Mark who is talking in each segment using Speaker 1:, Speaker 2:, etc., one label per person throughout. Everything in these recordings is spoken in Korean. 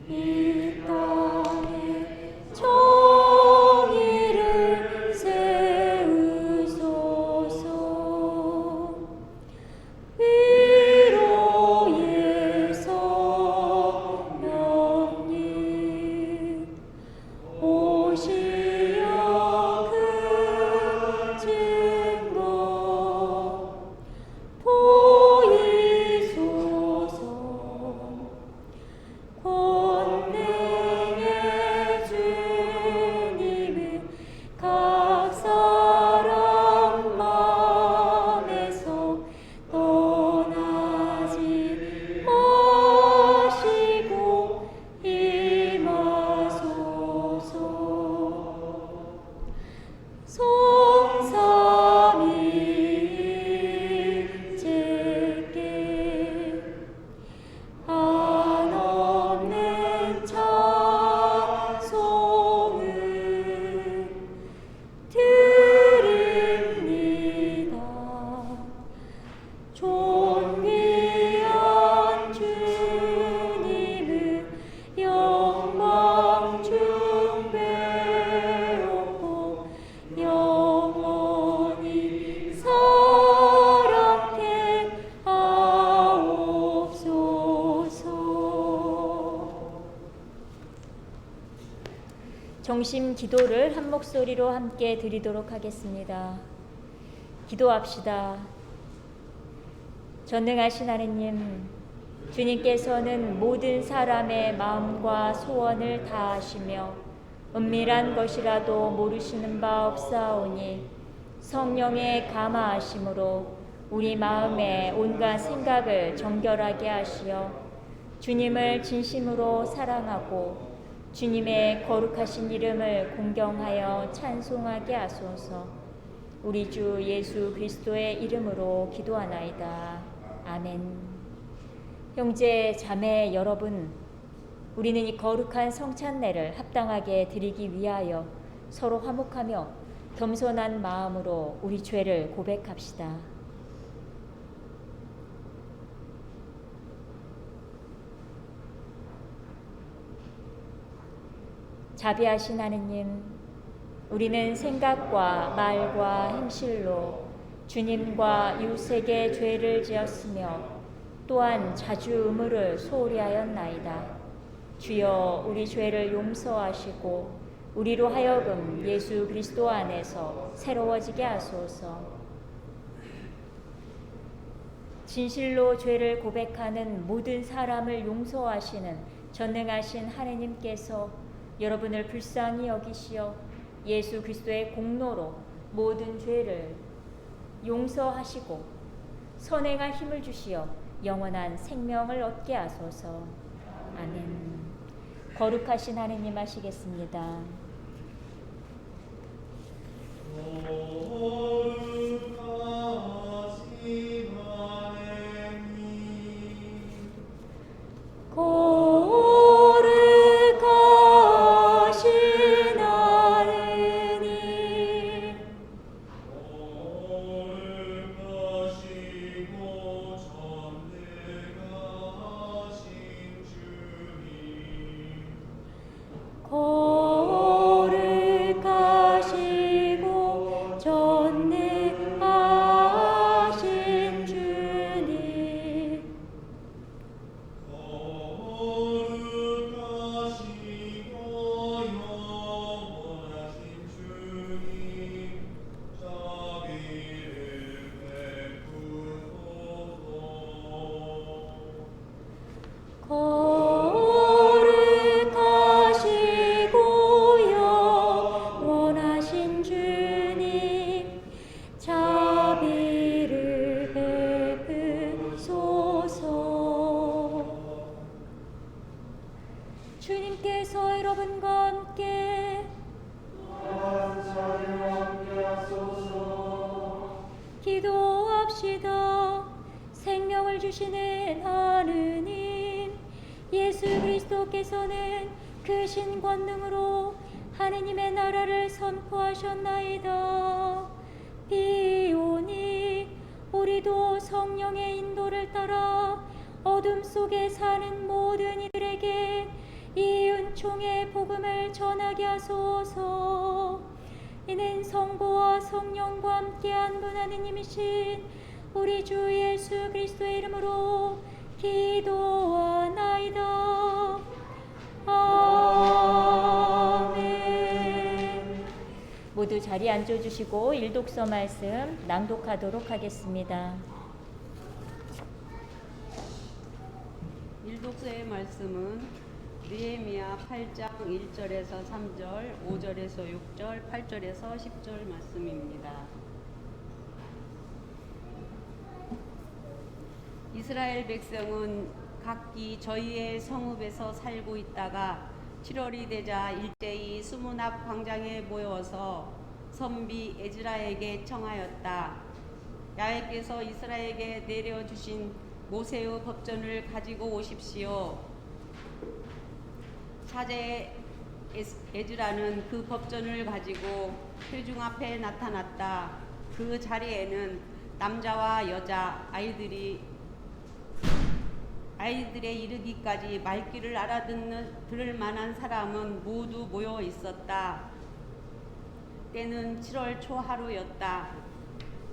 Speaker 1: 이 땅에 정의를 세우소서. 위로의 성령님 오시어 그 증거 보이소서. 권능의 주님은 각 사람 마음에서 떠나지 마시고 임하소서. 성삼위일체께 한없는 찬송을 드립니다. 존귀한 주님은 영광 중배롭고 영원히 사랑케 하옵소서. 정심 기도를 한 목소리로 함께 드리도록 하겠습니다. 기도합시다. 전능하신 하느님, 주님께서는 모든 사람의 마음과 소원을 다 아시며 은밀한 것이라도 모르시는 바 없사오니 성령의 감화하심으로 우리 마음의 온갖 생각을 정결하게 하시어 주님을 진심으로 사랑하고 주님의 거룩하신 이름을 공경하여 찬송하게 하소서. 우리 주 예수 그리스도의 이름으로 기도하나이다. 아멘. 형제 자매 여러분, 우리는 이 거룩한 성찬례를 합당하게 드리기 위하여 서로 화목하며 겸손한 마음으로 우리 죄를 고백합시다. 자비하신 하느님, 우리는 생각과 말과 행실로 주님과 이웃에게 죄를 지었으며 또한 자주 의무를 소홀히 하였나이다. 주여, 우리 죄를 용서하시고 우리로 하여금 예수 그리스도 안에서 새로워지게 하소서. 진실로 죄를 고백하는 모든 사람을 용서하시는 전능하신 하느님께서 여러분을 불쌍히 여기시어 예수 그리스도의 공로로 모든 죄를 용서하시고 선행할 힘을 주시어 영원한 생명을 얻게 하소서. 아멘. 거룩하신 하느님 하시겠습니다. 거룩하신 하느님
Speaker 2: 거룩하시고 전능하신 주님
Speaker 1: 거룩하시고 전능하신 주님
Speaker 2: 거룩하시고 영원하신 주님 자비를 베푸소서.
Speaker 1: 거룩하시고 영원하신 주님 자비를 베푸소서. 주님께서 여러분과 함께 기도합시다. 생명을 주시는 하느님, 예수 그리스도께서는 크신 권능으로 하느님의 나라를 선포하셨나이다. 비오니 우리도 성령의 인도를 따라 어둠 속에 사는 모든 이들에게 이 종의 복음을 전하게 하소서. 이는 성부와 성령과 함께한 분 하느님이신 우리 주 예수 그리스도의 이름으로 기도하나이다. 아멘. 모두 자리에 앉아주시고 일독서 말씀 낭독하도록 하겠습니다.
Speaker 3: 일독서의 말씀은 느헤미야 8장 1절에서 3절, 5절에서 6절, 8절에서 10절 말씀입니다. 이스라엘 백성은 각기 저희의 성읍에서 살고 있다가 7월이 되자 일제히 수문 앞 광장에 모여서 선비 에즈라에게 청하였다. 야훼께서 이스라엘에게 내려주신 모세의 법전을 가지고 오십시오. 사제 에즈라는 그 법전을 가지고 회중 앞에 나타났다. 그 자리에는 남자와 여자, 아이들의 이르기까지 말귀를 알아들을 만한 사람은 모두 모여 있었다. 때는 7월 초 하루였다.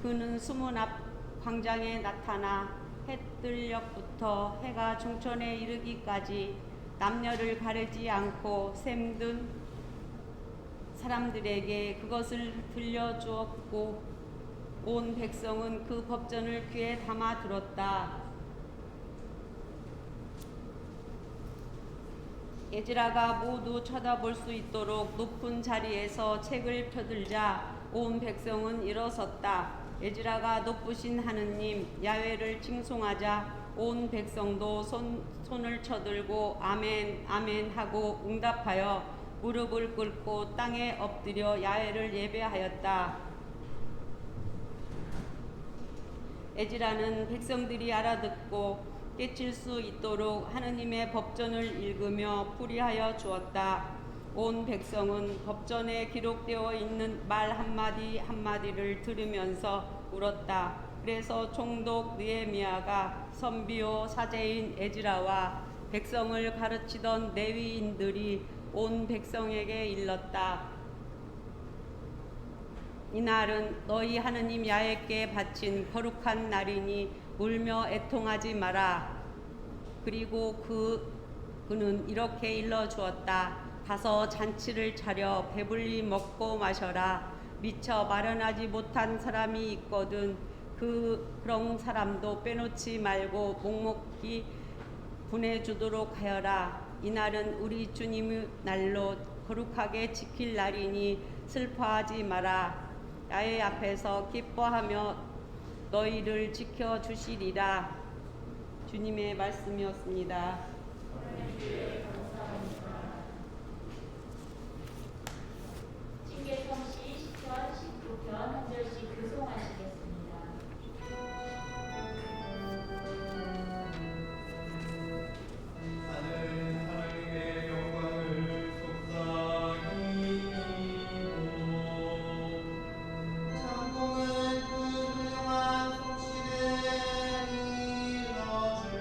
Speaker 3: 그는 수문 앞 광장에 나타나 해뜰녘부터 해가 중천에 이르기까지 남녀를 가리지 않고 샘든 사람들에게 그것을 들려주었고 온 백성은 그 법전을 귀에 담아 들었다. 에즈라가 모두 쳐다볼 수 있도록 높은 자리에서 책을 펴들자 온 백성은 일어섰다. 에즈라가 높으신 하느님 야훼를 칭송하자 온 백성도 손을 쳐들고 아멘 아멘 하고 응답하여 무릎을 꿇고 땅에 엎드려 야훼를 예배하였다. 에즈라는 백성들이 알아듣고 깨칠 수 있도록 하느님의 법전을 읽으며 풀이하여 주었다. 온 백성은 법전에 기록되어 있는 말 한마디 한마디를 들으면서 울었다. 그래서 총독 느헤미야가 선비요 사제인 에즈라와 백성을 가르치던 레위인들이 온 백성에게 일렀다. 이날은 너희 하느님 야훼께 바친 거룩한 날이니 울며 애통하지 마라. 그리고 그는 이렇게 일러주었다. 가서 잔치를 차려 배불리 먹고 마셔라. 미처 마련하지 못한 사람이 있거든 그런 사람도 빼놓지 말고 묵묵히 보내주도록 하여라. 이날은 우리 주님의 날로 거룩하게 지킬 날이니 슬퍼하지 마라. 야훼 앞에서 기뻐하며 너희를 지켜주시리라. 주님의 말씀이었습니다.
Speaker 1: 징계성시 10편, 19편 한 절씩 교송하시겠습니다.
Speaker 2: 하늘 하나님의 영광을 속삭이고
Speaker 4: 천국은 그 훌륭한 속신을 일러줍니다.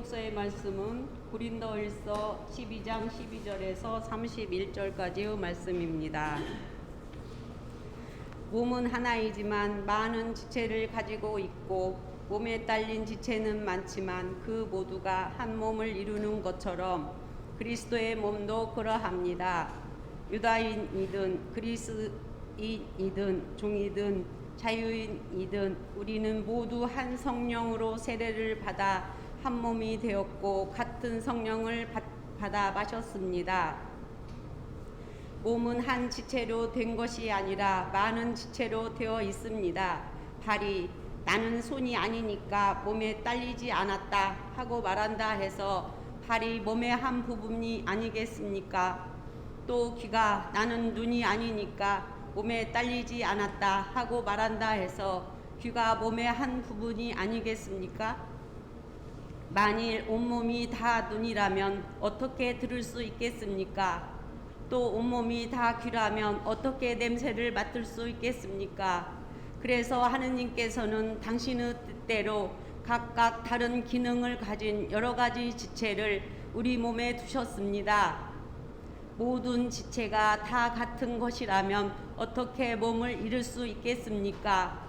Speaker 3: 계속서의 말씀은 고린도일서 12장 12절에서 31절까지의 말씀입니다. 몸은 하나이지만 많은 지체를 가지고 있고 몸에 딸린 지체는 많지만 그 모두가 한 몸을 이루는 것처럼 그리스도의 몸도 그러합니다. 유다인이든 그리스인이든 종이든 자유인이든 우리는 모두 한 성령으로 세례를 받아 한 몸이 되었고 같은 성령을 받아 마셨습니다. 몸은 한 지체로 된 것이 아니라 많은 지체로 되어 있습니다. 발이 나는 손이 아니니까 몸에 딸리지 않았다 하고 말한다 해서 발이 몸의 한 부분이 아니겠습니까? 또 귀가 나는 눈이 아니니까 몸에 딸리지 않았다 하고 말한다 해서 귀가 몸의 한 부분이 아니겠습니까? 만일 온몸이 다 눈이라면 어떻게 들을 수 있겠습니까? 또 온몸이 다 귀라면 어떻게 냄새를 맡을 수 있겠습니까? 그래서 하느님께서는 당신의 뜻대로 각각 다른 기능을 가진 여러 가지 지체를 우리 몸에 두셨습니다. 모든 지체가 다 같은 것이라면 어떻게 몸을 이룰 수 있겠습니까?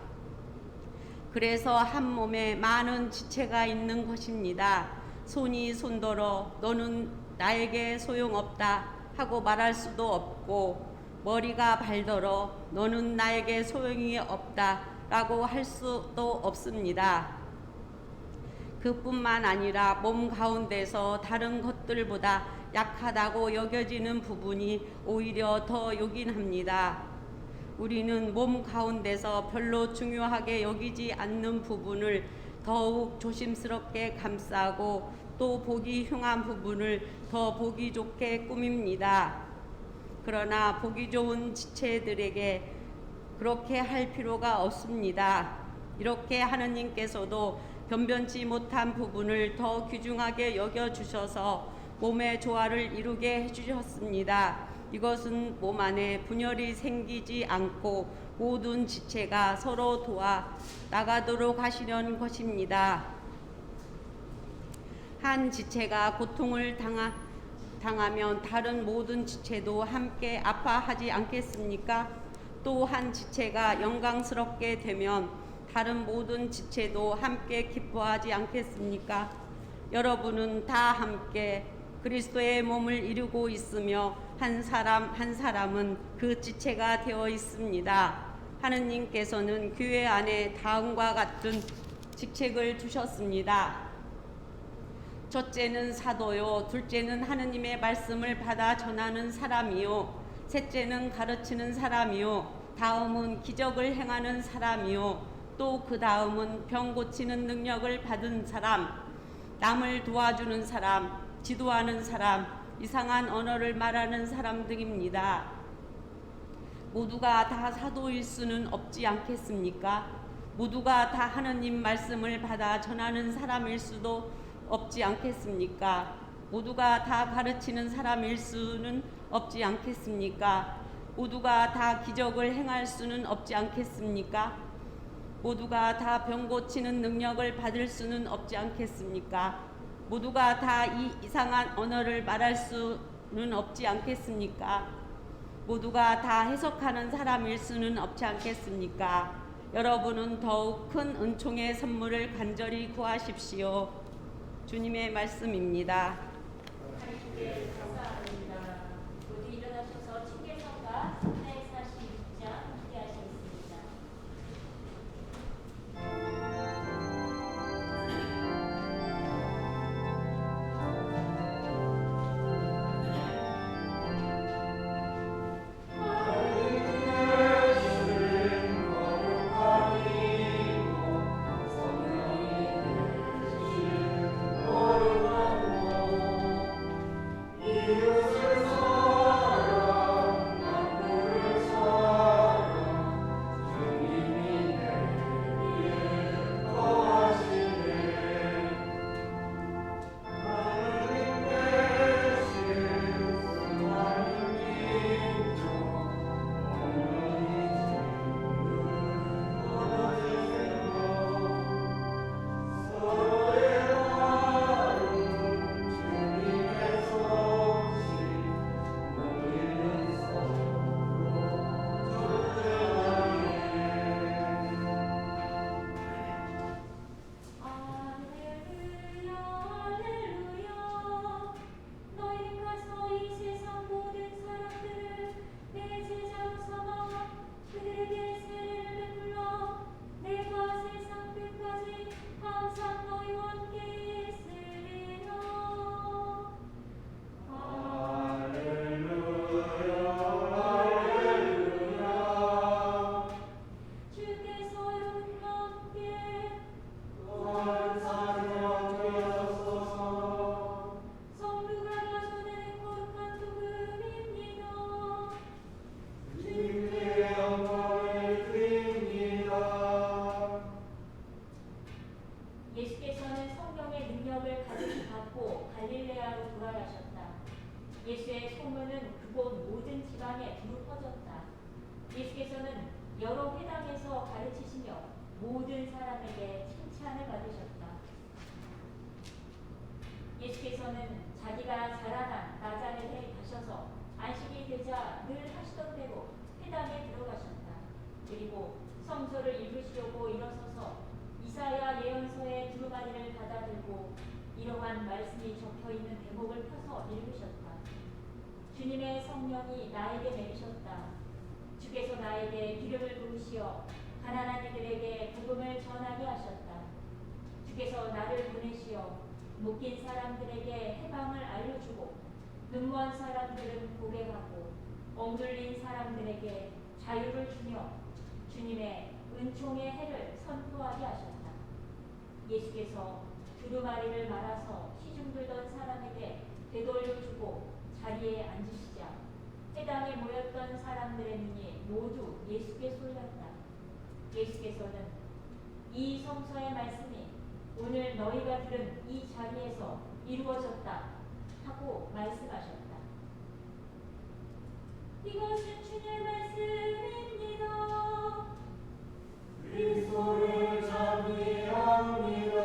Speaker 3: 그래서 한 몸에 많은 지체가 있는 것입니다. 손이 손더러 너는 나에게 소용없다 하고 말할 수도 없고 머리가 발더러 너는 나에게 소용이 없다 라고 할 수도 없습니다. 그뿐만 아니라 몸 가운데서 다른 것들보다 약하다고 여겨지는 부분이 오히려 더 요긴합니다. 우리는 몸 가운데서 별로 중요하게 여기지 않는 부분을 더욱 조심스럽게 감싸고 또 보기 흉한 부분을 더 보기 좋게 꾸밉니다. 그러나 보기 좋은 지체들에게 그렇게 할 필요가 없습니다. 이렇게 하느님께서도 변변치 못한 부분을 더 귀중하게 여겨주셔서 몸의 조화를 이루게 해주셨습니다. 이것은 몸 안에 분열이 생기지 않고 모든 지체가 서로 도와 나가도록 하시려는 것입니다. 한 지체가 고통을 당하면 다른 모든 지체도 함께 아파하지 않겠습니까? 또 한 지체가 영광스럽게 되면 다른 모든 지체도 함께 기뻐하지 않겠습니까? 여러분은 다 함께 그리스도의 몸을 이루고 있으며 한 사람 한 사람은 그 지체가 되어 있습니다. 하느님께서는 교회 안에 다음과 같은 직책을 주셨습니다. 첫째는 사도요, 둘째는 하느님의 말씀을 받아 전하는 사람이요, 셋째는 가르치는 사람이요, 다음은 기적을 행하는 사람이요, 또 그 다음은 병 고치는 능력을 받은 사람, 남을 도와주는 사람, 지도하는 사람, 이상한 언어를 말하는 사람 등입니다. 모두가 다 사도일 수는 없지 않겠습니까? 모두가 다 하느님 말씀을 받아 전하는 사람일 수도 없지 않겠습니까? 모두가 다 가르치는 사람일 수는 없지 않겠습니까? 모두가 다 기적을 행할 수는 없지 않겠습니까? 모두가 다 병 고치는 능력을 받을 수는 없지 않겠습니까? 모두가 다 이 이상한 언어를 말할 수는 없지 않겠습니까? 모두가 다 해석하는 사람일 수는 없지 않겠습니까? 여러분은 더욱 큰 은총의 선물을 간절히 구하십시오. 주님의 말씀입니다.
Speaker 1: 하나님께 감사합니다. 모두 일어나셔서 칭례성가 346장 함께하시겠습니다.
Speaker 4: 이
Speaker 1: 여러 회당에서 가르치시며 모든 사람에게 칭찬을 받으셨다. 예수께서는 자기가 자라난 나자렛에 가셔서 안식이 되자 늘 하시던 대로 회당에 들어가셨다. 그리고 성서를 읽으시려고 일어서서 이사야 예언서의 두루마리를 받아들고 이러한 말씀이 적혀있는 대목을 펴서 읽으셨다. 주님의 성령이 나에게 내리셨다. 주께서 나에게 기름을 부으시어 가난한 이들에게 복음을 전하게 하셨다. 주께서 나를 보내시어 묶인 사람들에게 해방을 알려주고 눈먼 사람들은 고백하고 억눌린 사람들에게 자유를 주며 주님의 은총의 해를 선포하게 하셨다. 예수께서 두루마리를 말아서 시중 들던 사람에게 되돌려주고 자리에 앉으시자 회당에 모였던 사람들의 눈이 모두 예수께 쏠렸다. 예수께서는 이 성서의 말씀이 오늘 너희가 들은 이 자리에서 이루어졌다 하고 말씀하셨다. 이것은 주님의 말씀입니다.
Speaker 4: 그리스도를 찬미합니다.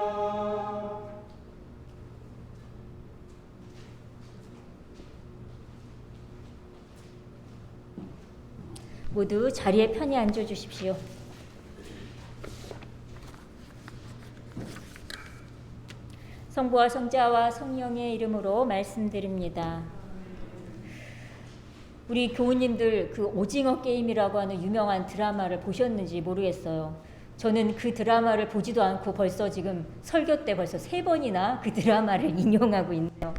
Speaker 5: 모두 자리에 편히 앉아 주십시오. 성부와 성자와 성령의 이름으로 말씀드립니다. 우리 교우님들 그 오징어 게임이라고 하는 유명한 드라마를 보셨는지 모르겠어요. 저는 그 드라마를 보지도 않고 벌써 지금 설교 때 벌써 3번이나 그 드라마를 인용하고 있네요.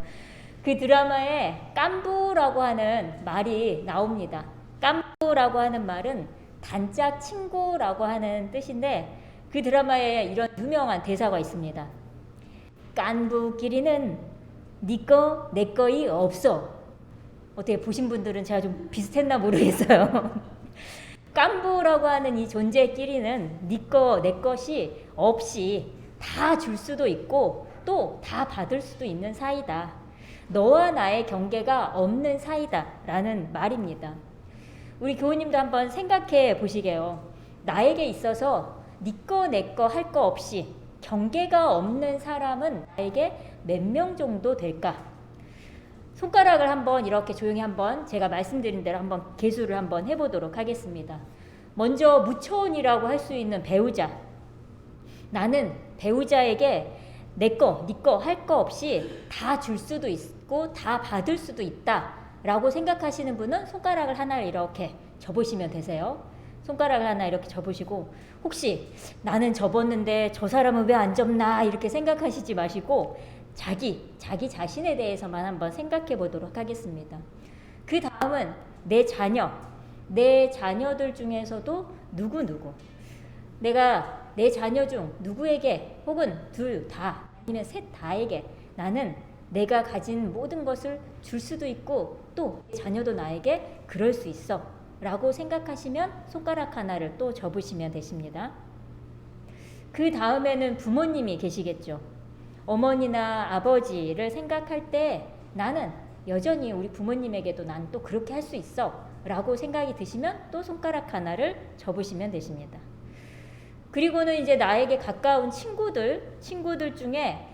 Speaker 5: 그 드라마에 깐부라고 하는 말이 나옵니다. 깐부라고 하는 말은 단짝 친구라고 하는 뜻인데 그 드라마에 이런 유명한 대사가 있습니다. 깐부끼리는 니꺼 내꺼이 없어. 어떻게 보신 분들은 제가 좀 비슷했나 모르겠어요. 깐부라고 하는 이 존재끼리는 니꺼 내 것이 없이 다 줄 수도 있고 또 다 받을 수도 있는 사이다. 너와 나의 경계가 없는 사이다 라는 말입니다. 우리 교우님도 한번 생각해 보시게요. 나에게 있어서 니꺼 내꺼 할 거 없이 경계가 없는 사람은 나에게 몇 명 정도 될까? 손가락을 한번 이렇게 조용히 한번 제가 말씀드린 대로 한번 계수를 한번 해보도록 하겠습니다. 먼저 무초원이라고 할 수 있는 배우자. 나는 배우자에게 내꺼, 니꺼 할 거 없이 다 줄 수도 있고 다 받을 수도 있다 라고 생각하시는 분은 손가락을 하나 이렇게 접으시면 되세요. 손가락을 하나 이렇게 접으시고 혹시 나는 접었는데 저 사람은 왜 안 접나 이렇게 생각하시지 마시고 자기 자신에 대해서만 한번 생각해 보도록 하겠습니다. 그 다음은 내 자녀들 중에서도 누구 내가 내 자녀 중 누구에게 혹은 둘 다 아니면 셋 다에게 나는 내가 가진 모든 것을 줄 수도 있고 또 자녀도 나에게 그럴 수 있어 라고 생각하시면 손가락 하나를 또 접으시면 되십니다. 그 다음에는 부모님이 계시겠죠. 어머니나 아버지를 생각할 때 나는 여전히 우리 부모님에게도 난 또 그렇게 할 수 있어 라고 생각이 드시면 또 손가락 하나를 접으시면 되십니다. 그리고는 이제 나에게 가까운 친구들 중에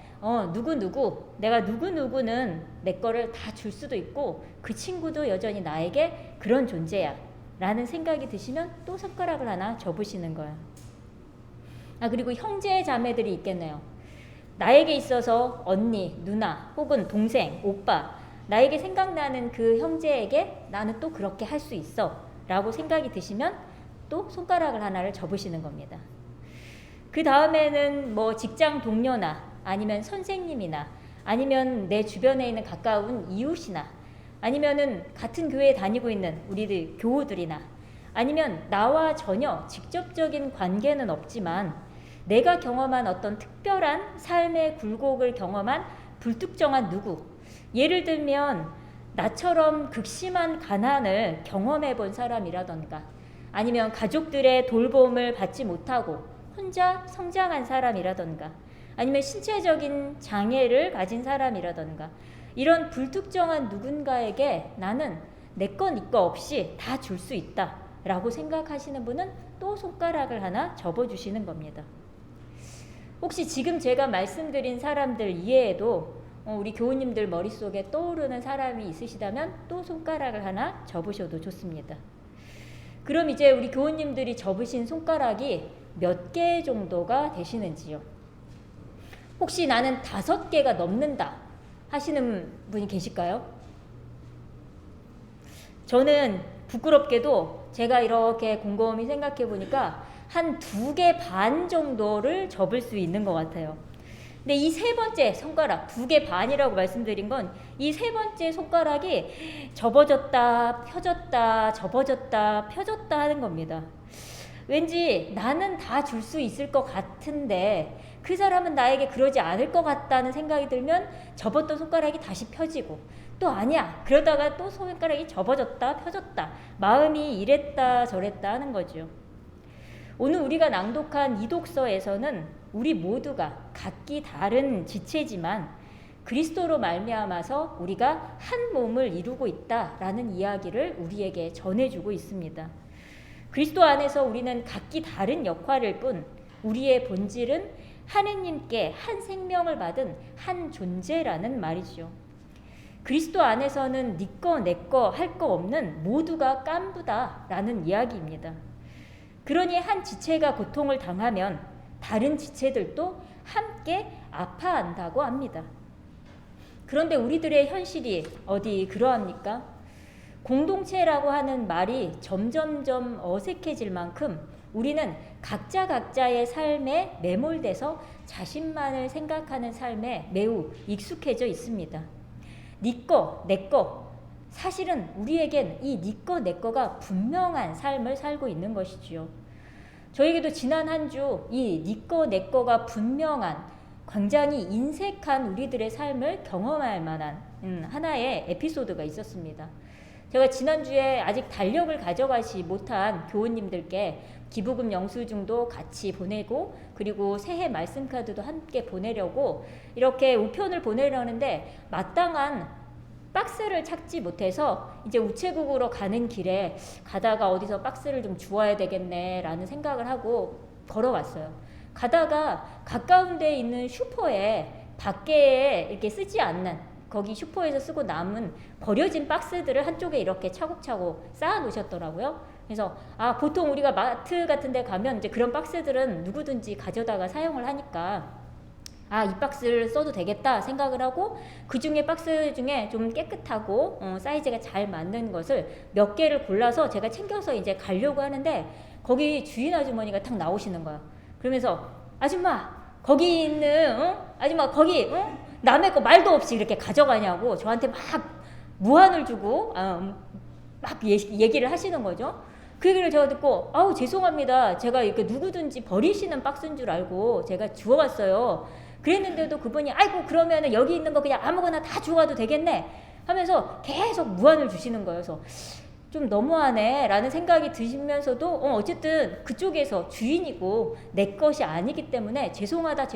Speaker 5: 내가 누구는 내 거를 다 줄 수도 있고 그 친구도 여전히 나에게 그런 존재야 라는 생각이 드시면 또 손가락을 하나 접으시는 거예요. 그리고 형제 자매들이 있겠네요. 나에게 있어서 언니, 누나 혹은 동생, 오빠 나에게 생각나는 그 형제에게 나는 또 그렇게 할 수 있어 라고 생각이 드시면 또 손가락을 하나를 접으시는 겁니다. 그 다음에는 뭐 직장 동료나 아니면 선생님이나 아니면 내 주변에 있는 가까운 이웃이나 아니면은 같은 교회에 다니고 있는 우리들 교우들이나 아니면 나와 전혀 직접적인 관계는 없지만 내가 경험한 어떤 특별한 삶의 굴곡을 경험한 불특정한 누구, 예를 들면 나처럼 극심한 가난을 경험해 본 사람이라던가 아니면 가족들의 돌봄을 받지 못하고 혼자 성장한 사람이라던가 아니면 신체적인 장애를 가진 사람이라던가 이런 불특정한 누군가에게 나는 내 거 니 거 없이 다 줄 수 있다 라고 생각하시는 분은 또 손가락을 하나 접어주시는 겁니다. 혹시 지금 제가 말씀드린 사람들 이외에도 우리 교우님들 머릿속에 떠오르는 사람이 있으시다면 또 손가락을 하나 접으셔도 좋습니다. 그럼 이제 우리 교우님들이 접으신 손가락이 몇 개 정도가 되시는지요? 혹시 나는 5개가 넘는다 하시는 분이 계실까요? 저는 부끄럽게도 제가 이렇게 곰곰이 생각해 보니까 한 2개 반 정도를 접을 수 있는 것 같아요. 근데 이 3번째 손가락, 2개 반이라고 말씀드린 건 이 3번째 손가락이 접어졌다, 펴졌다, 접어졌다, 펴졌다 하는 겁니다. 왠지 나는 다 줄 수 있을 것 같은데 그 사람은 나에게 그러지 않을 것 같다는 생각이 들면 접었던 손가락이 다시 펴지고, 또 아니야 그러다가 또 손가락이 접어졌다 펴졌다, 마음이 이랬다 저랬다 하는 거죠. 오늘 우리가 낭독한 이 독서에서는 우리 모두가 각기 다른 지체지만 그리스도로 말미암아서 우리가 한 몸을 이루고 있다라는 이야기를 우리에게 전해주고 있습니다. 그리스도 안에서 우리는 각기 다른 역할일 뿐 우리의 본질은 하느님께 한 생명을 받은 한 존재라는 말이죠. 그리스도 안에서는 네 거 내 거 할 거 없는 모두가 깐부다라는 이야기입니다. 그러니 한 지체가 고통을 당하면 다른 지체들도 함께 아파한다고 합니다. 그런데 우리들의 현실이 어디 그러합니까? 공동체라고 하는 말이 점점점 어색해질 만큼 우리는 각자의 삶에 매몰돼서 자신만을 생각하는 삶에 매우 익숙해져 있습니다. 네 거, 내 거. 사실은 우리에겐 이 네 거, 내 거가 분명한 삶을 살고 있는 것이지요. 저에게도 지난 한 주 이 네 거, 내 거가 분명한 굉장히 인색한 우리들의 삶을 경험할 만한 하나의 에피소드가 있었습니다. 제가 지난주에 아직 달력을 가져가지 못한 교우님들께 기부금 영수증도 같이 보내고, 그리고 새해 말씀 카드도 함께 보내려고 이렇게 우편을 보내려는데 마땅한 박스를 찾지 못해서 이제 우체국으로 가는 길에 가다가 어디서 박스를 좀 주워야 되겠네 라는 생각을 하고 걸어왔어요. 가다가 가까운 데 있는 슈퍼에 밖에 이렇게 쓰지 않는, 거기 슈퍼에서 쓰고 남은 버려진 박스들을 한쪽에 이렇게 차곡차곡 쌓아 놓으셨더라고요. 그래서 보통 우리가 마트 같은 데 가면 이제 그런 박스들은 누구든지 가져다가 사용을 하니까 이 박스를 써도 되겠다 생각을 하고 그 중에 박스 중에 좀 깨끗하고 사이즈가 잘 맞는 것을 몇 개를 골라서 제가 챙겨서 이제 가려고 하는데 거기 주인 아주머니가 탁 나오시는 거예요. 그러면서 아줌마 거기 있는 아줌마 거기 남의 거 말도 없이 이렇게 가져가냐고 저한테 막 무안을 주고 막 얘기를 하시는 거죠. 그 얘기를 제가 듣고 죄송합니다. 제가 이렇게 누구든지 버리시는 박스인 줄 알고 제가 주워왔어요. 그랬는데도 그분이 아이고 그러면은 여기 있는 거 그냥 아무거나 다 주워와도 되겠네 하면서 계속 무안을 주시는 거예요. 그래서 좀 너무하네 라는 생각이 드시면서도 어쨌든 그쪽에서 주인이고 내 것이 아니기 때문에 죄송하다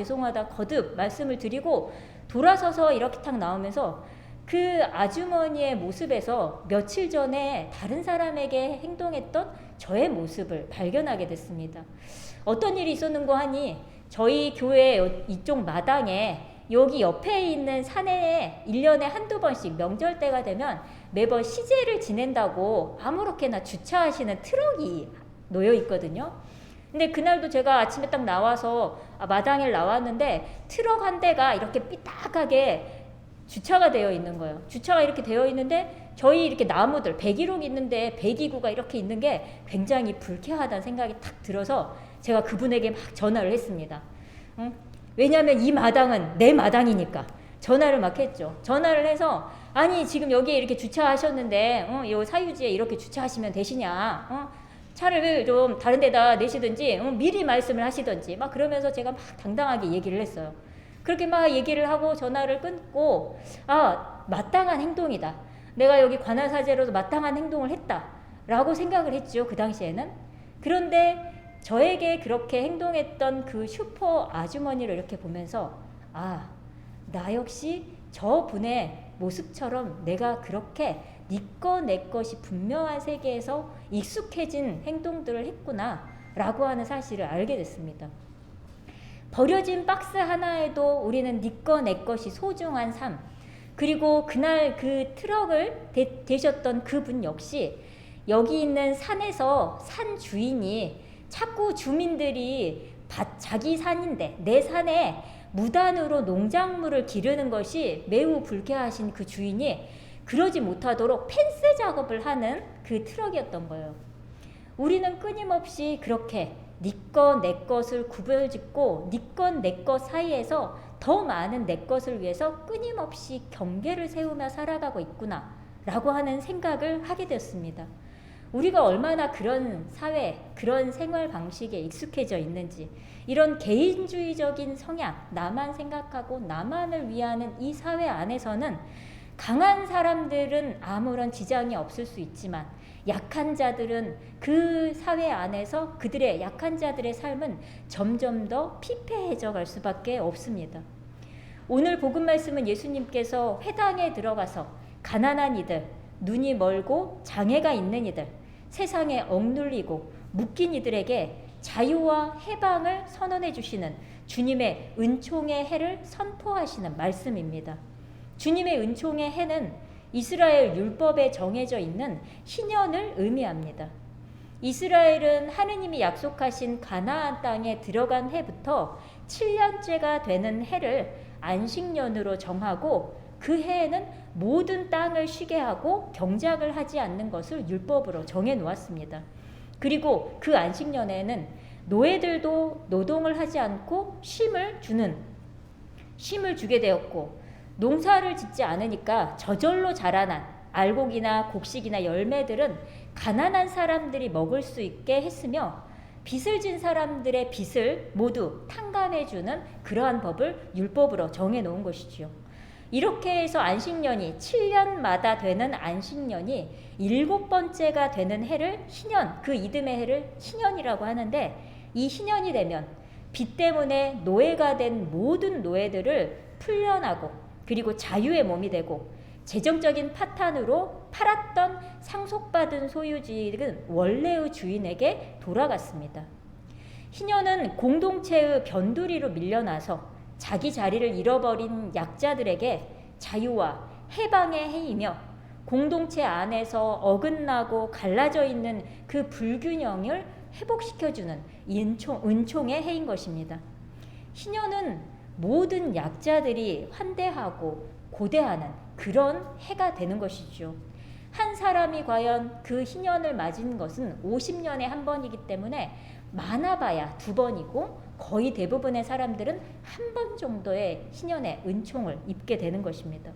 Speaker 5: 거듭 말씀을 드리고 돌아서서 이렇게 탁 나오면서 그 아주머니의 모습에서 며칠 전에 다른 사람에게 행동했던 저의 모습을 발견하게 됐습니다. 어떤 일이 있었는고 하니 저희 교회 이쪽 마당에 여기 옆에 있는 산에 1년에 한두 번씩 명절 때가 되면 매번 시제를 지낸다고 아무렇게나 주차하시는 트럭이 놓여 있거든요. 근데 그날도 제가 아침에 딱 나와서 마당에 나왔는데 트럭 한 대가 이렇게 삐딱하게 주차가 되어 있는 거예요. 주차가 이렇게 되어 있는데 저희 이렇게 나무들 배기록 있는데 배기구가 이렇게 있는 게 굉장히 불쾌하다는 생각이 탁 들어서 제가 그분에게 막 전화를 했습니다. 왜냐하면 이 마당은 내 마당이니까 전화를 막 했죠. 전화를 해서 아니 지금 여기에 이렇게 주차하셨는데 이 사유지에 이렇게 주차하시면 되시냐, 차를 좀 다른 데다 내시든지 미리 말씀을 하시든지 막 그러면서 제가 막 당당하게 얘기를 했어요. 그렇게 막 얘기를 하고 전화를 끊고 마땅한 행동이다. 내가 여기 관할사제로도 마땅한 행동을 했다라고 생각을 했죠. 그 당시에는. 그런데 저에게 그렇게 행동했던 그 슈퍼 아주머니를 이렇게 보면서 나 역시 저분의 모습처럼 내가 그렇게 네 내 것이 분명한 세계에서 익숙해진 행동들을 했구나 라고 하는 사실을 알게 됐습니다. 버려진 박스 하나에도 우리는 네 것이 소중한 삶, 그리고 그날 그 트럭을 대셨던 그분 역시 여기 있는 산에서 산 주인이 자꾸 주민들이 자기 산인데 내 산에 무단으로 농작물을 기르는 것이 매우 불쾌하신 그 주인이 그러지 못하도록 펜스 작업을 하는 그 트럭이었던 거예요. 우리는 끊임없이 그렇게 네 것 내 것을 구별짓고 네 것 내 것 사이에서 더 많은 내 것을 위해서 끊임없이 경계를 세우며 살아가고 있구나 라고 하는 생각을 하게 되었습니다. 우리가 얼마나 그런 사회, 그런 생활 방식에 익숙해져 있는지, 이런 개인주의적인 성향, 나만 생각하고 나만을 위하는 이 사회 안에서는 강한 사람들은 아무런 지장이 없을 수 있지만 약한 자들은 그 사회 안에서 그들의 약한 자들의 삶은 점점 더 피폐해져 갈 수밖에 없습니다. 오늘 복음 말씀은 예수님께서 회당에 들어가서 가난한 이들, 눈이 멀고 장애가 있는 이들, 세상에 억눌리고 묶인 이들에게 자유와 해방을 선언해 주시는 주님의 은총의 해를 선포하시는 말씀입니다. 주님의 은총의 해는 이스라엘 율법에 정해져 있는 희년을 의미합니다. 이스라엘은 하느님이 약속하신 가나안 땅에 들어간 해부터 7년째가 되는 해를 안식년으로 정하고 그 해에는 모든 땅을 쉬게 하고 경작을 하지 않는 것을 율법으로 정해 놓았습니다. 그리고 그 안식년에는 노예들도 노동을 하지 않고 쉼을 주게 되었고, 농사를 짓지 않으니까 저절로 자라난 알곡이나 곡식이나 열매들은 가난한 사람들이 먹을 수 있게 했으며, 빚을 진 사람들의 빚을 모두 탕감해주는 그러한 법을 율법으로 정해놓은 것이지요. 이렇게 해서 안식년이 7년마다 되는 안식년이 7번째가 되는 해를 희년, 그 이듬해 해를 희년이라고 하는데, 이 희년이 되면 빚 때문에 노예가 된 모든 노예들을 풀려나고, 그리고 자유의 몸이 되고, 재정적인 파탄으로 팔았던 상속받은 소유지는 원래의 주인에게 돌아갔습니다. 희년은 공동체의 변두리로 밀려나서 자기 자리를 잃어버린 약자들에게 자유와 해방의 해이며, 공동체 안에서 어긋나고 갈라져 있는 그 불균형을 회복시켜주는 은총의 해인 것입니다. 희년은 모든 약자들이 환대하고 고대하는 그런 해가 되는 것이죠. 한 사람이 과연 그 희년을 맞은 것은 50년에 한 번이기 때문에 많아봐야 2번이고, 거의 대부분의 사람들은 한 번 정도의 희년의 은총을 입게 되는 것입니다.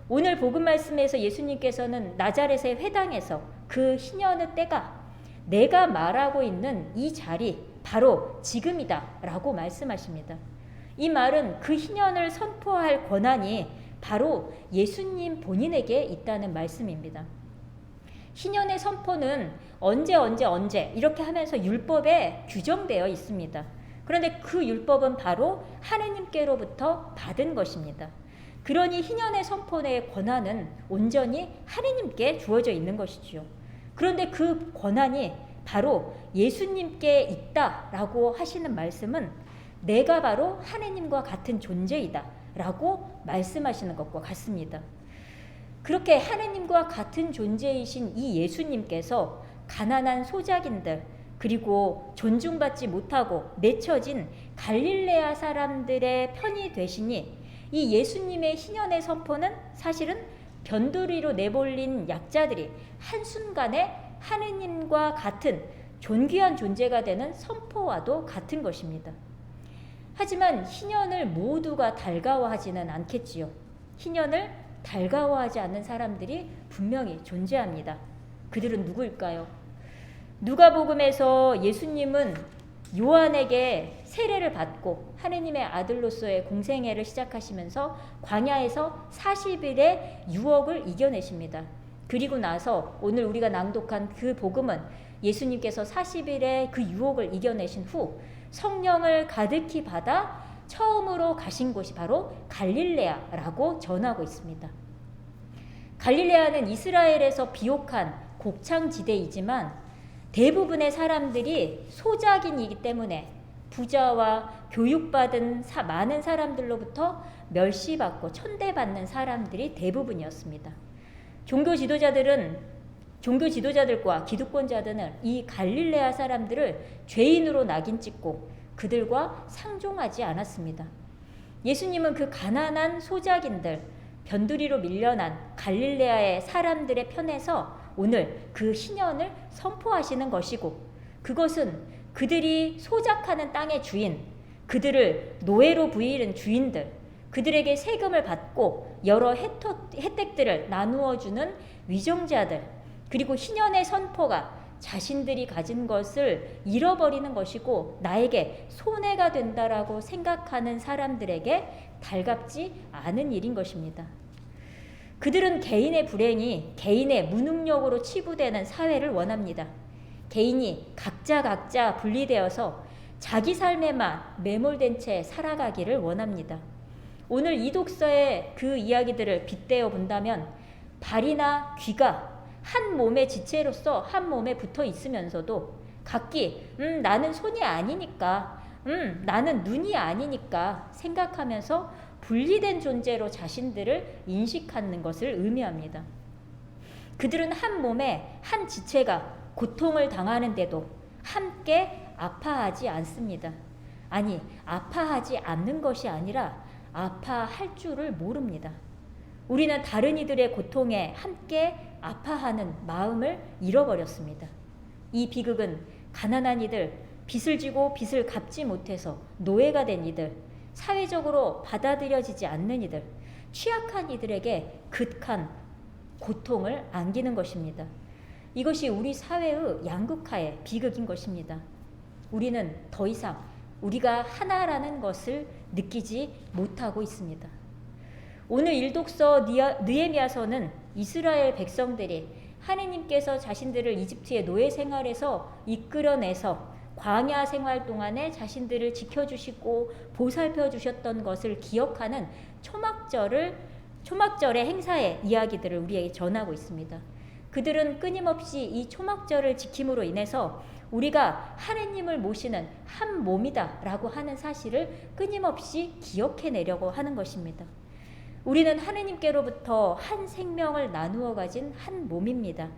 Speaker 5: 오늘 복음 말씀에서 예수님께서는 나자렛의 회당에서 그 희년의 때가 내가 말하고 있는 이 자리 바로 지금이다 라고 말씀하십니다. 이 말은 그 희년을 선포할 권한이 바로 예수님 본인에게 있다는 말씀입니다. 희년의 선포는 언제 이렇게 하면서 율법에 규정되어 있습니다. 그런데 그 율법은 바로 하느님께로부터 받은 것입니다. 그러니 희년의 선포의 권한은 온전히 하느님께 주어져 있는 것이죠. 그런데 그 권한이 바로 예수님께 있다라고 하시는 말씀은 내가 바로 하느님과 같은 존재이다 라고 말씀하시는 것과 같습니다. 그렇게 하느님과 같은 존재이신 이 예수님께서 가난한 소작인들, 그리고 존중받지 못하고 내쳐진 갈릴레아 사람들의 편이 되시니, 이 예수님의 희년의 선포는 사실은 변두리로 내몰린 약자들이 한순간에 하느님과 같은 존귀한 존재가 되는 선포와도 같은 것입니다. 하지만 희년을 모두가 달가워하지는 않겠지요. 희년을 달가워하지 않는 사람들이 분명히 존재합니다. 그들은 누구일까요? 누가복음에서 예수님은 요한에게 세례를 받고 하느님의 아들로서의 공생애를 시작하시면서 광야에서 40일의 유혹을 이겨내십니다. 그리고 나서 오늘 우리가 낭독한 그 복음은 예수님께서 40일의 그 유혹을 이겨내신 후 성령을 가득히 받아 처음으로 가신 곳이 바로 갈릴레아라고 전하고 있습니다. 갈릴레아는 이스라엘에서 비옥한 곡창지대이지만 대부분의 사람들이 소작인이기 때문에 부자와 교육받은 많은 사람들로부터 멸시받고 천대받는 사람들이 대부분이었습니다. 종교 지도자들과 기득권자들은 이 갈릴레아 사람들을 죄인으로 낙인 찍고 그들과 상종하지 않았습니다. 예수님은 그 가난한 소작인들, 변두리로 밀려난 갈릴레아의 사람들의 편에서 오늘 그 희년을 선포하시는 것이고, 그것은 그들이 소작하는 땅의 주인, 그들을 노예로 부리는 주인들, 그들에게 세금을 받고 여러 혜택들을 나누어 주는 위정자들, 그리고 희년의 선포가 자신들이 가진 것을 잃어버리는 것이고 나에게 손해가 된다라고 생각하는 사람들에게 달갑지 않은 일인 것입니다. 그들은 개인의 불행이 개인의 무능력으로 치부되는 사회를 원합니다. 개인이 각자 분리되어서 자기 삶에만 매몰된 채 살아가기를 원합니다. 오늘 이 독서의 그 이야기들을 빗대어 본다면 발이나 귀가 한 몸의 지체로서 한 몸에 붙어 있으면서도 각기 나는 손이 아니니까, 나는 눈이 아니니까 생각하면서 분리된 존재로 자신들을 인식하는 것을 의미합니다. 그들은 한 몸에 한 지체가 고통을 당하는데도 함께 아파하지 않습니다. 아니, 아파하지 않는 것이 아니라 아파할 줄을 모릅니다. 우리는 다른 이들의 고통에 함께 아파하는 마음을 잃어버렸습니다. 이 비극은 가난한 이들, 빚을 지고 빚을 갚지 못해서 노예가 된 이들, 사회적으로 받아들여지지 않는 이들, 취약한 이들에게 극한 고통을 안기는 것입니다. 이것이 우리 사회의 양극화의 비극인 것입니다. 우리는 더 이상 우리가 하나라는 것을 느끼지 못하고 있습니다. 오늘 일독서 느헤미야서는 이스라엘 백성들이 하느님께서 자신들을 이집트의 노예 생활에서 이끌어내서 광야 생활 동안에 자신들을 지켜주시고 보살펴 주셨던 것을 기억하는 초막절의 행사의 이야기들을 우리에게 전하고 있습니다. 그들은 끊임없이 이 초막절을 지킴으로 인해서 우리가 하느님을 모시는 한 몸이다 라고 하는 사실을 끊임없이 기억해내려고 하는 것입니다. 우리는 하느님께로부터 한 생명을 나누어 가진 한 몸입니다.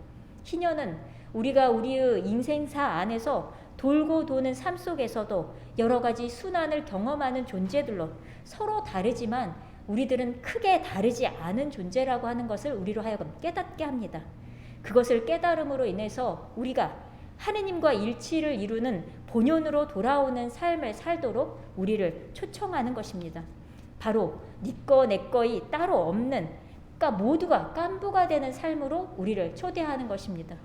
Speaker 5: 희년은 우리가 우리의 인생사 안에서 돌고 도는 삶 속에서도 여러 가지 순환을 경험하는 존재들로 서로 다르지만 우리들은 크게 다르지 않은 존재라고 하는 것을 우리로 하여금 깨닫게 합니다. 그것을 깨달음으로 인해서 우리가 하느님과 일치를 이루는 본연으로 돌아오는 삶을 살도록 우리를 초청하는 것입니다. 바로 니꺼 내꺼이 따로 없는, 그러니까 모두가 깐부가 되는 삶으로 우리를 초대하는 것입니다.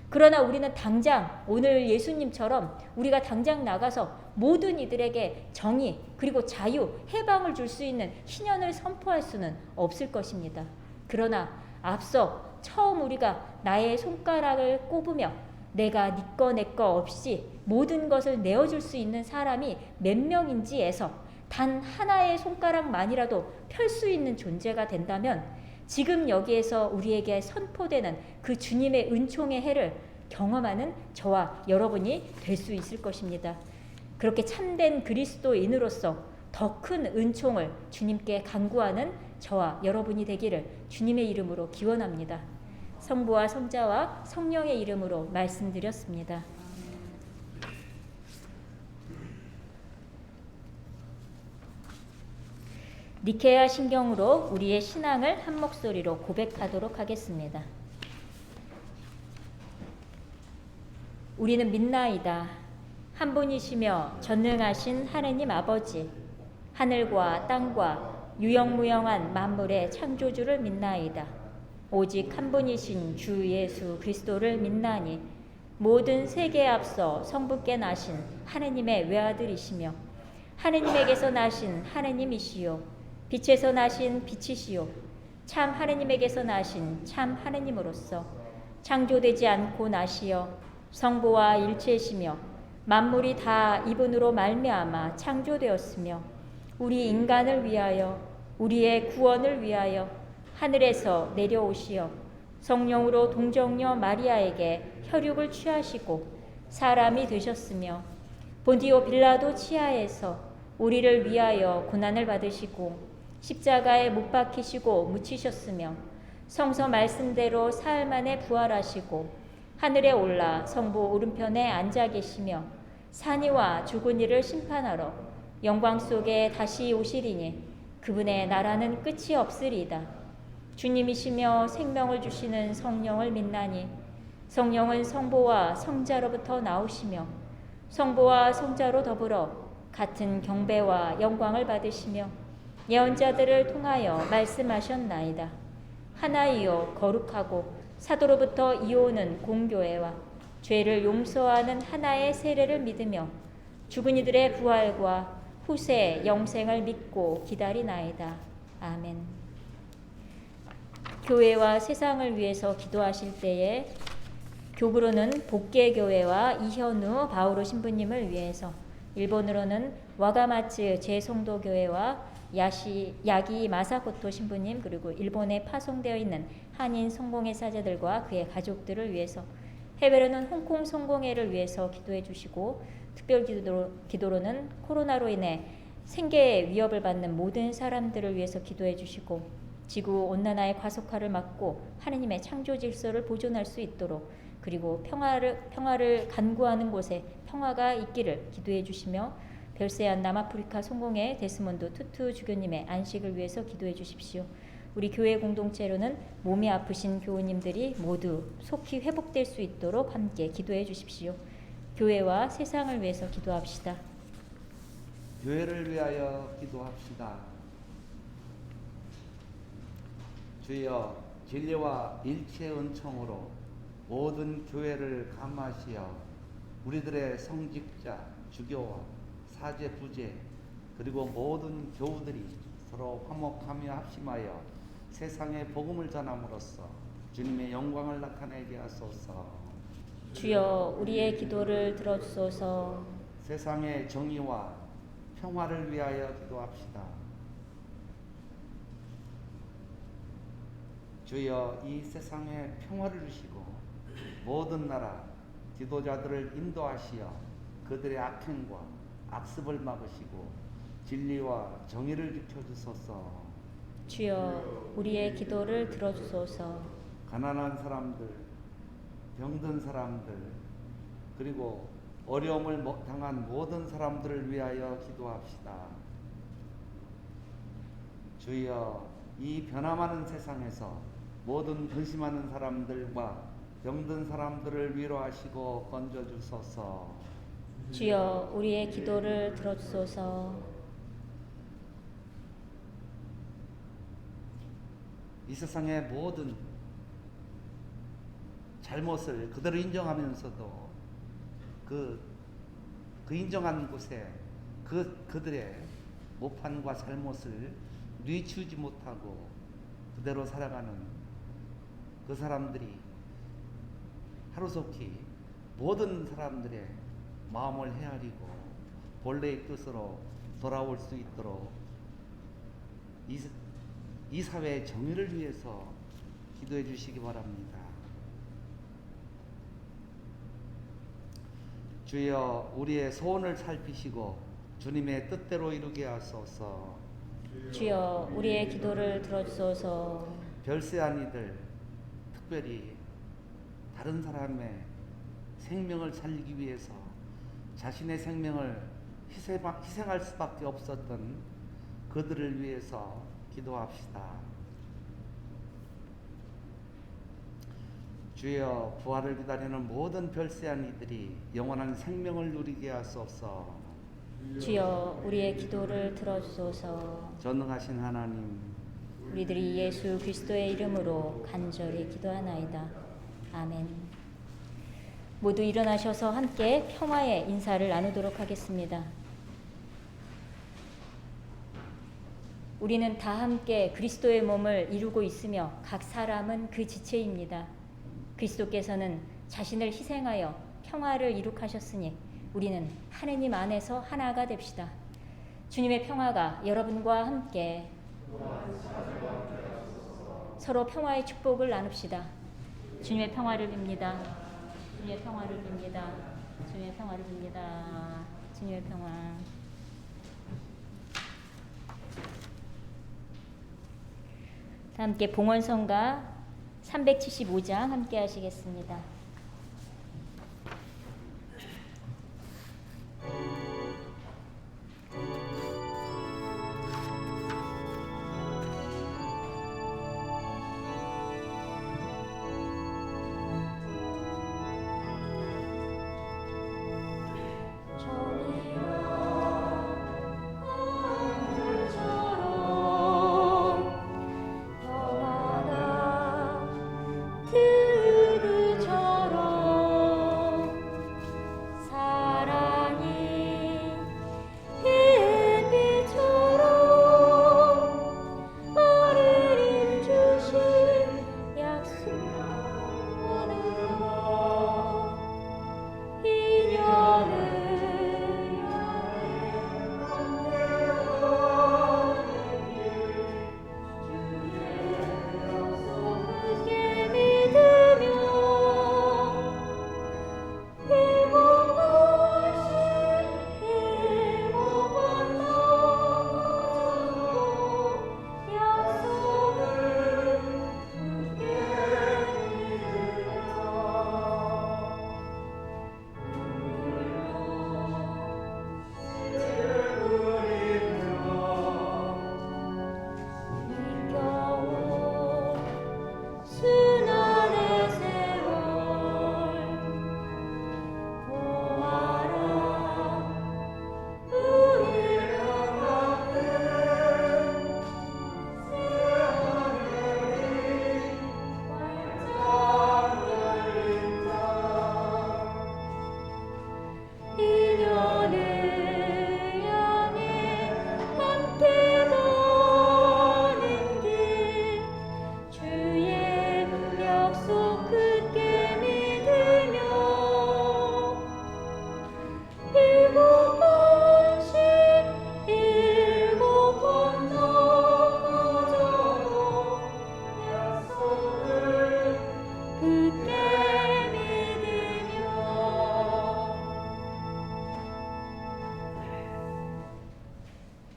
Speaker 5: 그러나 우리는 당장 오늘 예수님처럼 우리가 당장 나가서 모든 이들에게 정의 그리고 자유, 해방을 줄 수 있는 희년을 선포할 수는 없을 것입니다. 그러나 앞서 처음 우리가 나의 손가락을 꼽으며 내가 니꺼 내꺼 없이 모든 것을 내어줄 수 있는 사람이 몇 명인지에서 단 하나의 손가락만이라도 펼 수 있는 존재가 된다면 지금 여기에서 우리에게 선포되는 그 주님의 은총의 해를 경험하는 저와 여러분이 될 수 있을 것입니다. 그렇게 참된 그리스도인으로서 더 큰 은총을 주님께 간구하는 저와 여러분이 되기를 주님의 이름으로 기원합니다. 성부와 성자와 성령의 이름으로 말씀드렸습니다. 니케아 신경으로 우리의 신앙을 한 목소리로 고백하도록 하겠습니다. 우리는 믿나이다. 한 분이시며 전능하신 하느님 아버지, 하늘과 땅과 유영무영한 만물의 창조주를 믿나이다. 오직 한 분이신 주 예수 그리스도를 믿나니 모든 세계에 앞서 성부께 나신 하느님의 외아들이시며 하느님에게서 나신 하느님이시요 빛에서 나신 빛이시요 참 하느님에게서 나신 참 하느님으로서 창조되지 않고 나시어 성부와 일체시며 만물이 다 이분으로 말미암아 창조되었으며 우리 인간을 위하여 우리의 구원을 위하여 하늘에서 내려오시어 성령으로 동정녀 마리아에게 혈육을 취하시고 사람이 되셨으며 본디오 빌라도 치하에서 우리를 위하여 고난을 받으시고 십자가에 못 박히시고 묻히셨으며 성서 말씀대로 사흘 만에 부활하시고 하늘에 올라 성부 오른편에 앉아 계시며 산이와 죽은 이를 심판하러 영광 속에 다시 오시리니 그분의 나라는 끝이 없으리이다. 주님이시며 생명을 주시는 성령을 믿나니 성령은 성부와 성자로부터 나오시며 성부와 성자로 더불어 같은 경배와 영광을 받으시며 예언자들을 통하여 말씀하셨나이다. 하나이요 거룩하고 사도로부터 이오는 공교회와 죄를 용서하는 하나의 세례를 믿으며 죽은 이들의 부활과 후세 영생을 믿고 기다리나이다. 아멘. 교회와 세상을 위해서 기도하실 때에 교구로는 복계교회와 이현우 바오로 신부님을 위해서, 일본으로는 와가마츠 제송도교회와 야기 마사코토 신부님, 그리고 일본에 파송되어 있는 한인 성공회 사제들과 그의 가족들을 위해서, 해외로는 홍콩 성공회를 위해서 기도해 주시고, 특별 기도로는 코로나로 인해 생계의 위협을 받는 모든 사람들을 위해서 기도해 주시고, 지구 온난화의 과속화를 막고 하느님의 창조 질서를 보존할 수 있도록, 그리고 평화를 간구하는 곳에 평화가 있기를 기도해 주시며, 별세한 남아프리카 성공회 데스몬드 투투 주교님의 안식을 위해서 기도해 주십시오. 우리 교회 공동체로는 몸이 아프신 교우님들이 모두 속히 회복될 수 있도록 함께 기도해 주십시오. 교회와 세상을 위해서 기도합시다.
Speaker 6: 교회를 위하여 기도합시다. 주여, 진리와 일체의 은총으로 모든 교회를 감화하시어 우리들의 성직자, 주교와 사제, 부제, 그리고 모든 교우들이 서로 화목하며 합심하여 세상에 복음을 전함으로써 주님의 영광을 나타내게 하소서.
Speaker 5: 주여, 우리의 기도를 들어주소서.
Speaker 6: 세상의 정의와 평화를 위하여 기도합시다. 주여, 이 세상에 평화를 주시고 모든 나라 지도자들을 인도하시어 그들의 악행과 악습을 막으시고 진리와 정의를 지켜주소서.
Speaker 5: 주여, 우리의 기도를 들어주소서.
Speaker 6: 가난한 사람들, 병든 사람들, 그리고 어려움을 당한 모든 사람들을 위하여 기도합시다. 주여, 이 변화많은 세상에서 모든 근심하는 사람들과 병든 사람들을 위로하시고 건져주소서.
Speaker 5: 주여, 우리의 기도를 들어주소서.
Speaker 6: 이 세상의 모든 잘못을 그대로 인정하면서도 그 인정한 곳에 그들의 모판과 잘못을 뉘치우지 못하고 그대로 살아가는 그 사람들이 하루속히 모든 사람들의 마음을 헤아리고 본래의 뜻으로 돌아올 수 있도록 이 사회의 정의를 위해서 기도해 주시기 바랍니다. 주여, 우리의 소원을 살피시고 주님의 뜻대로 이루게 하소서.
Speaker 5: 주여, 우리의 기도를 들어주소서.
Speaker 6: 별세한 이들, 특별히 다른 사람의 생명을 살리기 위해서 자신의 생명을 희생할 수밖에 없었던 그들을 위해서 기도합시다. 주여, 부활을 기다리는 모든 별세한 이들이 영원한 생명을 누리게 하소서.
Speaker 5: 주여, 우리의 기도를 들어주소서.
Speaker 6: 전능하신 하나님,
Speaker 5: 우리들이 예수 그리스도의 이름으로 간절히 기도하나이다. 아멘. 모두 일어나셔서 함께 평화의 인사를 나누도록 하겠습니다. 우리는 다 함께 그리스도의 몸을 이루고 있으며 각 사람은 그 지체입니다. 그리스도께서는 자신을 희생하여 평화를 이룩하셨으니 우리는 하느님 안에서 하나가 됩시다. 주님의 평화가 여러분과 함께 서로 평화의 축복을 나눕시다. 주님의 평화를 빕니다. 주님의 평화를 빕니다. 주님의 평화를 빕니다. 주님의 평화. 다 함께 봉헌성가 375장 함께 하시겠습니다.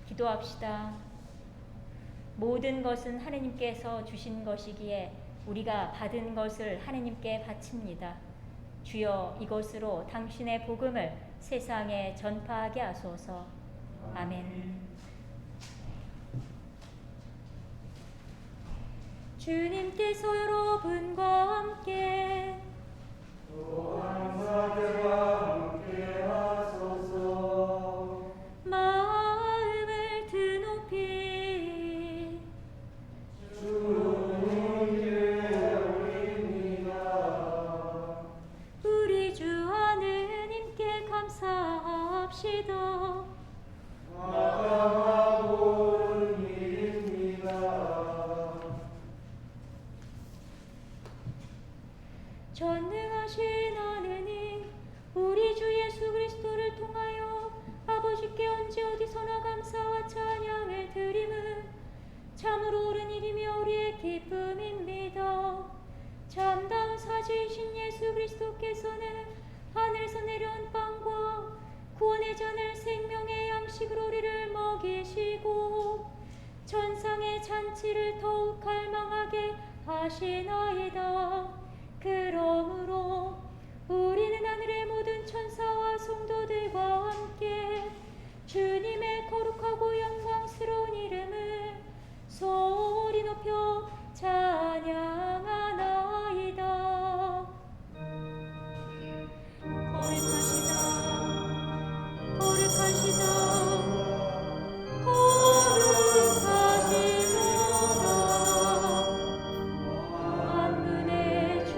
Speaker 5: 기도합시다. 모든 것은 하느님께서 주신 것이기에 우리가 받은 것을 하느님께 바칩니다. 주여, 이것으로 당신의 복음을 세상에 전파하게 하소서. 아멘. 주님께서 여러분과 함께
Speaker 4: 또한 사제와 함께 하소서.
Speaker 5: 마음을 드높이
Speaker 4: 주님께 올립니다.
Speaker 5: 우리 주 하느님께 감사합시다.
Speaker 4: 마땅하고 일입니다.
Speaker 5: 전능하신 하느님, 우리 주 예수 그리스도를 통하여 아버지께 언제 어디서나 감사와 찬양을 드림은 참으로 옳은 일이며 우리의 기쁨입니다. 참다운 사지이신 예수 그리스도께서는 하늘에서 내려온 빵과 구원의 잔을 생명의 양식으로 우리를 먹이시고 천상의 잔치를 더욱 갈망하게 하시나이다. 그러므로 우리는 하늘의 모든 천사와 성도들과 함께 주님의 거룩하고 영광스러운 이름을 소리 높여 찬양하나이다. 거룩하시다, 거룩하시다, 거룩하시도다. 만군의 주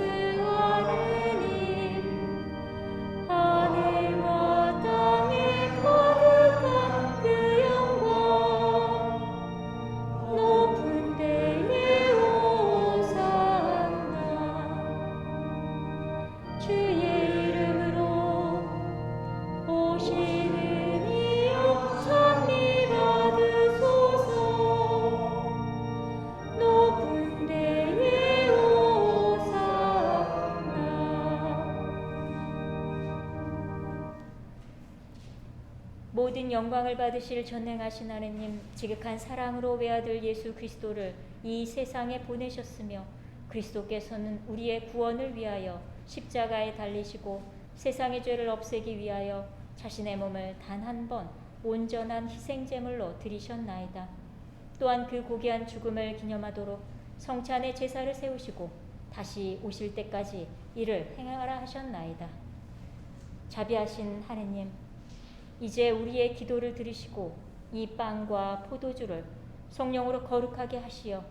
Speaker 5: 하느님, 하늘과 땅에 거룩한 그 영광, 높은 데에 오사나. 모든 영광을 받으실 전능하신 하느님, 지극한 사랑으로 외아들 예수 그리스도를 이 세상에 보내셨으며 그리스도께서는 우리의 구원을 위하여 십자가에 달리시고 세상의 죄를 없애기 위하여 자신의 몸을 단 한 번 온전한 희생제물로 드리셨나이다. 또한 그 고귀한 죽음을 기념하도록 성찬의 제사를 세우시고 다시 오실 때까지 이를 행하라 하셨나이다. 자비하신 하느님, 이제 우리의 기도를 들으시고 이 빵과 포도주를 성령으로 거룩하게 하시어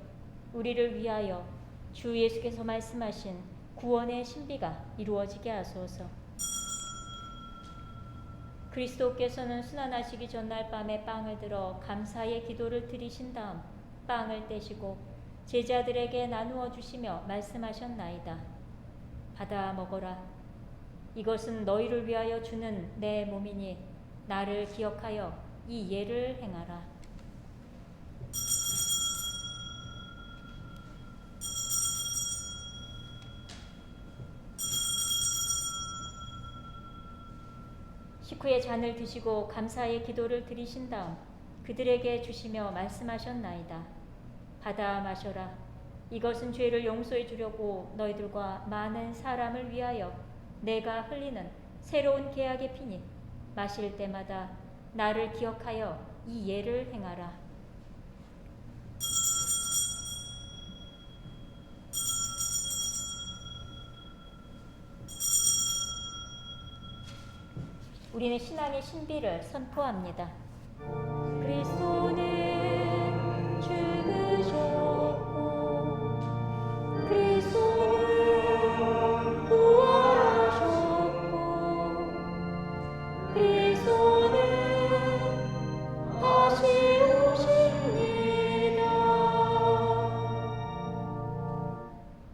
Speaker 5: 우리를 위하여 주 예수께서 말씀하신 구원의 신비가 이루어지게 하소서. 그리스도께서는 순환하시기 전날 밤에 빵을 들어 감사의 기도를 드리신 다음 빵을 떼시고 제자들에게 나누어 주시며 말씀하셨나이다. 받아 먹어라. 이것은 너희를 위하여 주는 내 몸이니 나를 기억하여 이 예를 행하라. 식후에 잔을 드시고 감사의 기도를 드리신 다음 그들에게 주시며 말씀하셨나이다. 받아 마셔라. 이것은 죄를 용서해 주려고 너희들과 많은 사람을 위하여 내가 흘리는 새로운 계약의 피니 마실 때마다 나를 기억하여 이 예를 행하라. 우리는 신앙의 신비를 선포합니다. 그리스도는 죽으셨고 그리스도는 부활하셨고 그리스도는 다시 오십니다.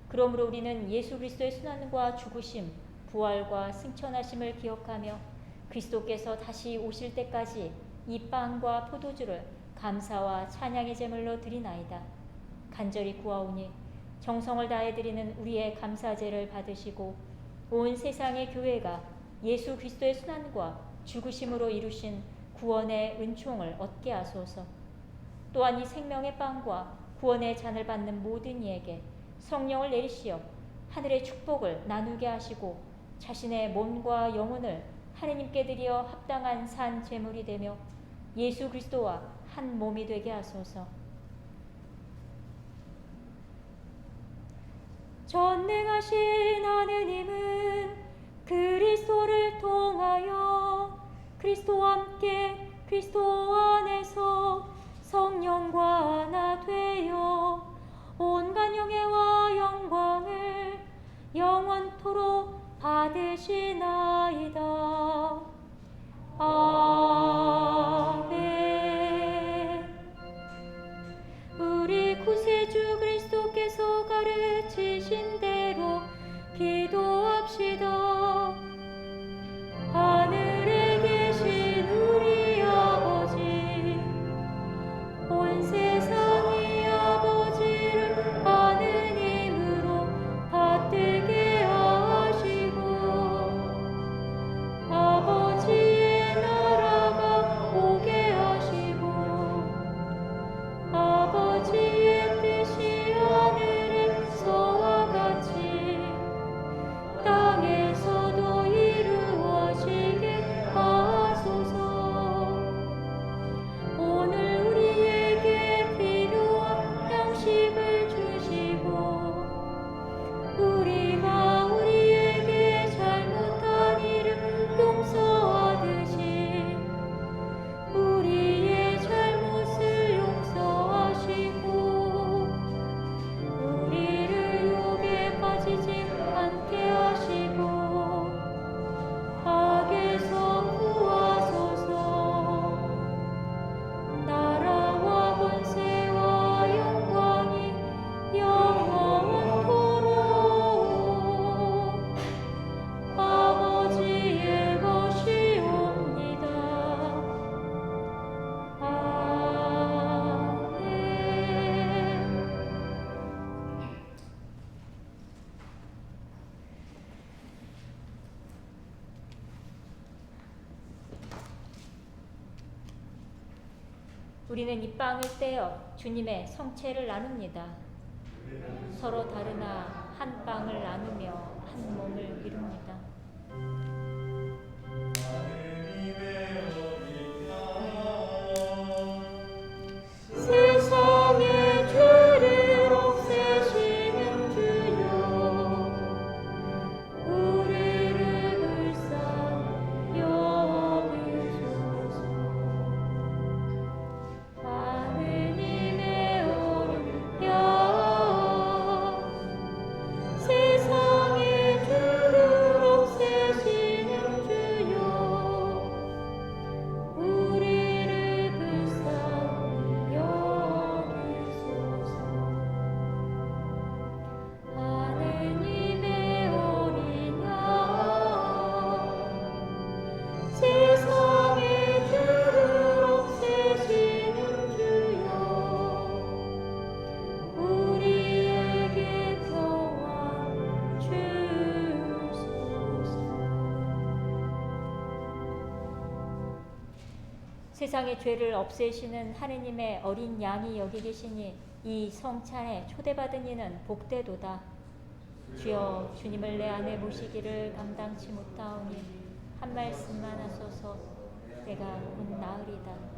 Speaker 5: 그러므로 우리는 예수 그리스도의 순환과 죽으심, 부활과 승천하심을 기억하며 그리스도께서 다시 오실 때까지 이 빵과 포도주를 감사와 찬양의 제물로 드리나이다. 간절히 구하오니 정성을 다해 드리는 우리의 감사제를 받으시고 온 세상의 교회가 예수 그리스도의 순환과 죽으심으로 이루신 구원의 은총을 얻게 하소서. 또한 이 생명의 빵과 구원의 잔을 받는 모든 이에게 성령을 내리시어 하늘의 축복을 나누게 하시고 자신의 몸과 영혼을 하느님께 드려 합당한 산 제물이 되며 예수 그리스도와 한 몸이 되게 하소서. 전능하신 하느님은 그리스도를 통하여 그리스도와 함께 그리스도 안에서 성령과 하나 되어 온갖 영예와 영광을 영원토록 받으시나이다. 아멘. 우리 구세주 그리스도께서 가르치신 대로 기도합시다. 하늘에 계신 우리 아버지, 온 세상이 아버지를 아는 힘으로 받들게 하시고 우리는 이 빵을 떼어 주님의 성체를 나눕니다. 서로 다르나 한 빵을 나누며 한 몸을 이룹니다. 세상의 죄를 없애시는 주여, 우리를 불쌍히 여기소서. 하느님의 어린 양, 세상의 죄를 없애시는 주여, 우리를 불쌍히 여기소서. 하느님의 어린 양, 세상의 죄를 없애시는 주여, 우리에게 평안 주소서. 세상의 죄를 없애시는 하느님의 어린 양이 여기 계시니 이 성찬에 초대받은 이는 복되도다. 주여, 주님을 내 안에 모시기를 감당치 못하오니 한 말씀만 하소서. 내가 곧 나으리다.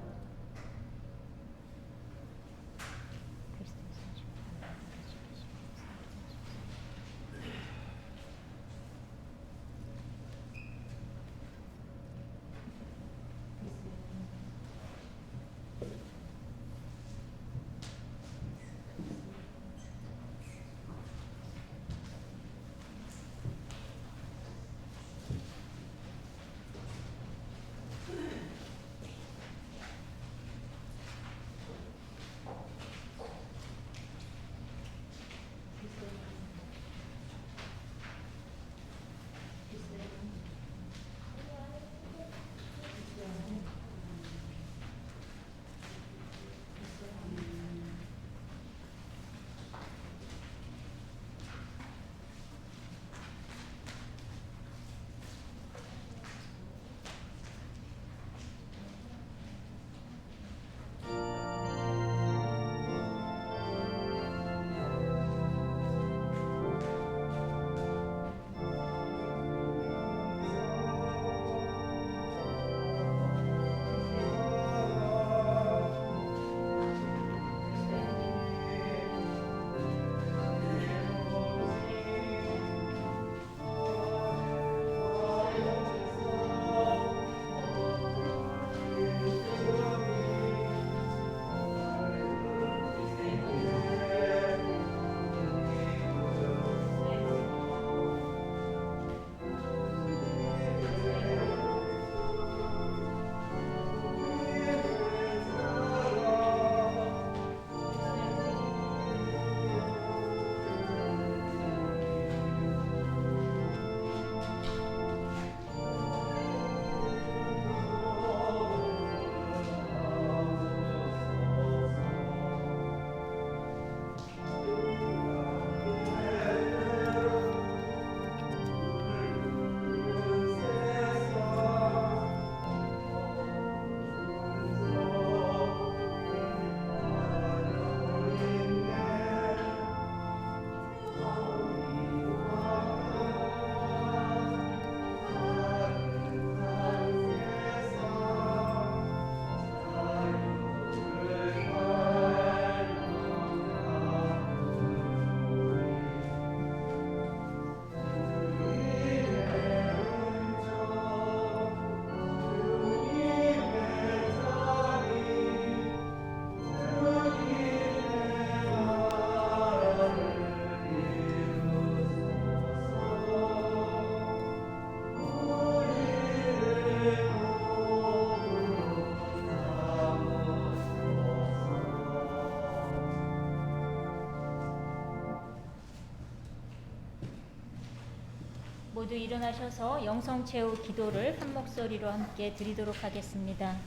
Speaker 5: 모두 일어나셔서 영성체후 기도를 한 목소리로 함께 드리도록 하겠습니다.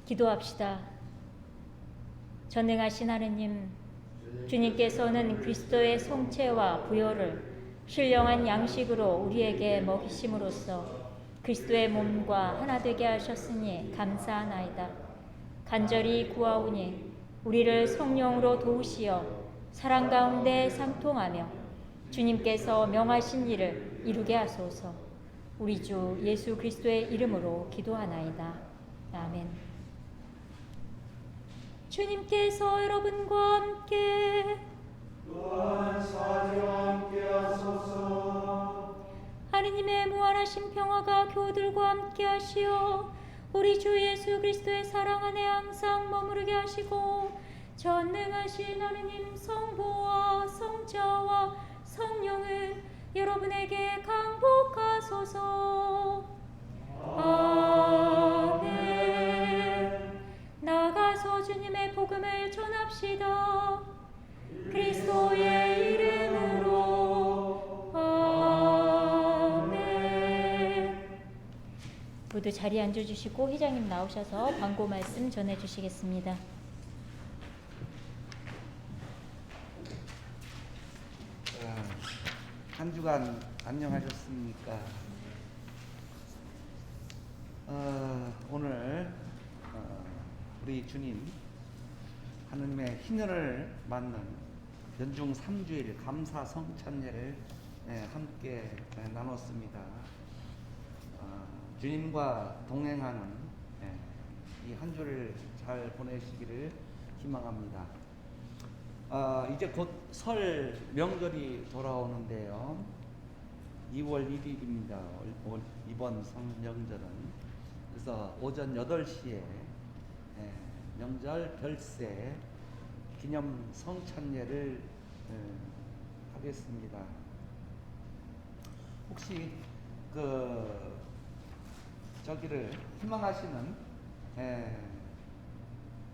Speaker 5: 기도합시다. 전능하신 하느님, 주님께서는 그리스도의 성체와 부요를 신령한 양식으로 우리에게 먹이심으로써 그리스도의 몸과 하나 되게 하셨으니 감사하나이다. 간절히 구하오니 우리를 성령으로 도우시어 사랑 가운데 상통하며 주님께서 명하신 일을 이루게 하소서. 우리 주 예수 그리스도의 이름으로 기도하나이다. 아멘. 주님께서 여러분과 함께
Speaker 4: 또한 사제와 함께하소서.
Speaker 5: 하느님의 무한하신 평화가 교우들과 함께 하시어 우리 주 예수 그리스도의 사랑 안에 항상 머무르게 하시고 전능하신 하느님 성부와 성자와 성령을 여러분에게 강복하소서. 아멘. 나가서 주님의 복음을 전합시다. 그리스도의 이름으로. 아멘. 모두 자리에 앉아주시고 회장님 나오셔서 광고 말씀 전해주시겠습니다.
Speaker 6: 한 주간 안녕하셨습니까? 오늘 우리 주님 하느님의 희년을 맞는 연중 3주일 감사 성찬례를 함께 나눴습니다. 주님과 동행하는 이 한 주를 잘 보내시기를 희망합니다. 이제 곧 설 명절이 돌아오는데요. 2월 1일입니다. 이번 성명절은. 그래서 오전 8시에 명절 별세 기념 성찬례를 하겠습니다. 혹시 저기를 희망하시는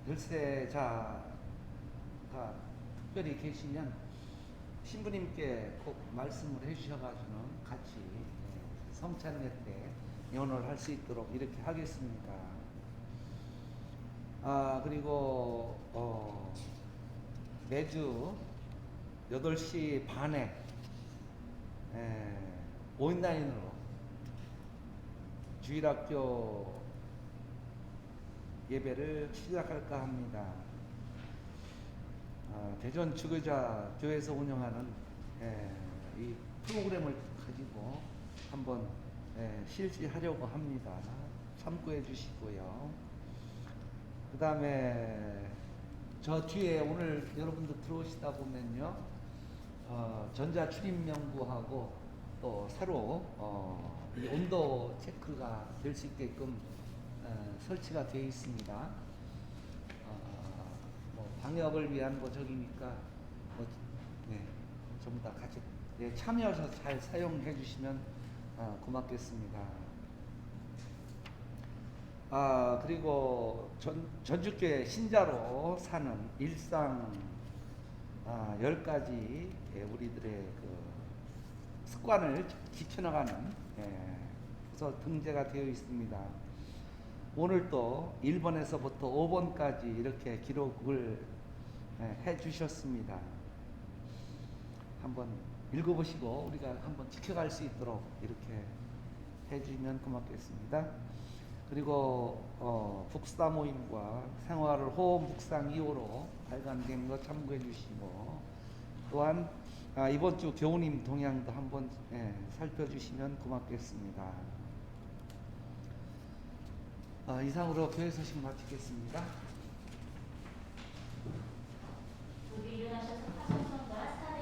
Speaker 6: 별세자가 특별히 계시면 신부님께 꼭 말씀을 해주셔가지고는 같이 성찬례 때 연호를 할 수 있도록 이렇게 하겠습니다. 그리고 매주 8시 반에 온라인으로 주일학교 예배를 시작할까 합니다. 대전 주교자 교회에서 운영하는 이 프로그램을 가지고 한번 실시하려고 합니다. 참고해 주시고요. 그 다음에 저 뒤에 오늘 여러분들 들어오시다 보면요, 전자 출입 명부하고 또 새로 이 온도 체크가 될 수 있게끔 설치가 되어 있습니다. 방역을 위한 저기니까 전부 다 같이 참여해서 잘 사용해 주시면 고맙겠습니다. 그리고 전주교회 신자로 사는 일상 10가지 우리들의 습관을 지켜나가는 그래서 등재가 되어 있습니다. 오늘 또 1번에서부터 5번까지 이렇게 기록을 해 주셨습니다. 한번 읽어보시고 우리가 한번 지켜갈 수 있도록 이렇게 해주면 고맙겠습니다. 그리고 북사 모임과 생활을 호흡 묵상 2호로 발간된 거 참고해 주시고, 또한 이번 주 교우님 동향도 한번 살펴주시면 고맙겠습니다. 이상으로 교회 소식 마치겠습니다.
Speaker 1: 모두 일어나셔서 파송성과